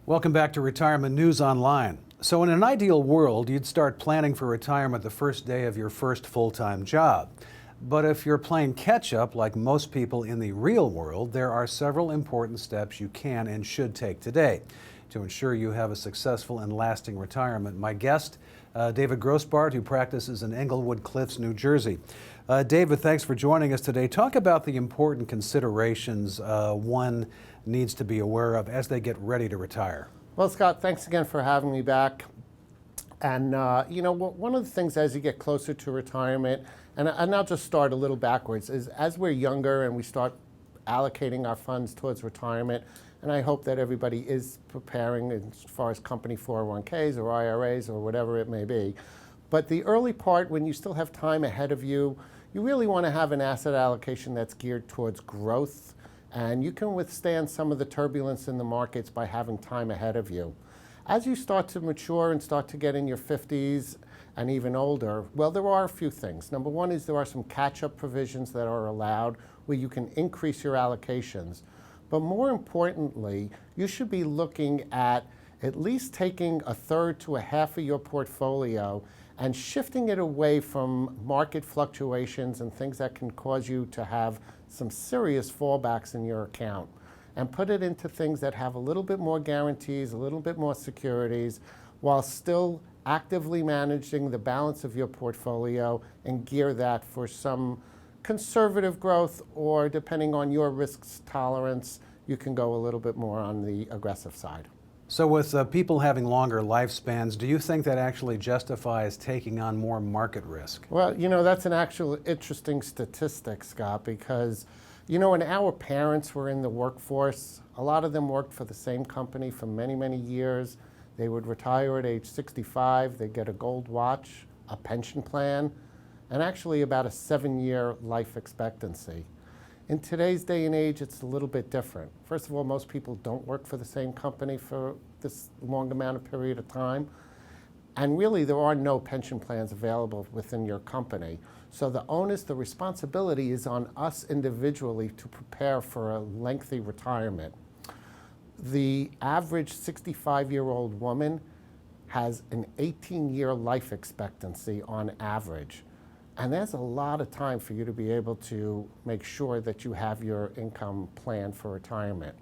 Welcome back to Retirement News Online. So in an ideal world, you'd start planning for retirement the first day of your first full-time job. But if you're playing catch-up, like most people in the real world, there are several important steps you can and should take today to ensure you have a successful and lasting retirement. My guest, David Grossbard, who practices in Englewood Cliffs, New Jersey. David, thanks for joining us today. Talk about the important considerations one needs to be aware of as they get ready to retire. Well, Scott, thanks again for having me back. And one of the things as you get closer to retirement, and I'll just start a little backwards, is as we're younger and we start allocating our funds towards retirement, and I hope that everybody is preparing as far as company 401ks or IRAs or whatever it may be. But the early part, when you still have time ahead of you, you really want to have an asset allocation that's geared towards growth, and you can withstand some of the turbulence in the markets by having time ahead of you. As you start to mature and start to get in your 50s and even older, well, there are a few things. Number one is there are some catch-up provisions that are allowed where you can increase your allocations. But more importantly, you should be looking at least taking a third to a half of your portfolio and shifting it away from market fluctuations and things that can cause you to have some serious fallbacks in your account, and put it into things that have a little bit more guarantees, a little bit more securities, while still actively managing the balance of your portfolio, and gear that for some conservative growth, or depending on your risk tolerance, you can go a little bit more on the aggressive side. So with people having longer lifespans, do you think that actually justifies taking on more market risk? Well, that's an actual interesting statistic, Scott, because, when our parents were in the workforce, a lot of them worked for the same company for many, many years. They would retire at age 65, they'd get a gold watch, a pension plan, and actually about a 7-year life expectancy. In today's day and age, it's a little bit different. First of all, most people don't work for the same company for this long amount of period of time. And really, there are no pension plans available within your company. So the onus, the responsibility is on us individually to prepare for a lengthy retirement. The average 65-year-old woman has an 18-year life expectancy on average. And there's a lot of time for you to be able to make sure that you have your income planned for retirement.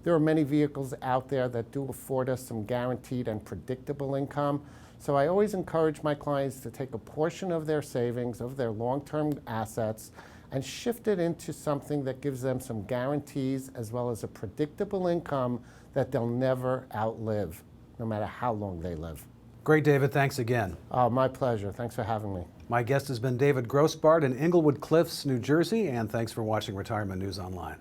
There are many vehicles out there that do afford us some guaranteed and predictable income. So I always encourage my clients to take a portion of their savings, of their long-term assets, and shift it into something that gives them some guarantees as well as a predictable income that they'll never outlive, no matter how long they live. Great, David. Thanks again. My pleasure. Thanks for having me. My guest has been David Grossbard in Englewood Cliffs, New Jersey, and thanks for watching Retirement News Online.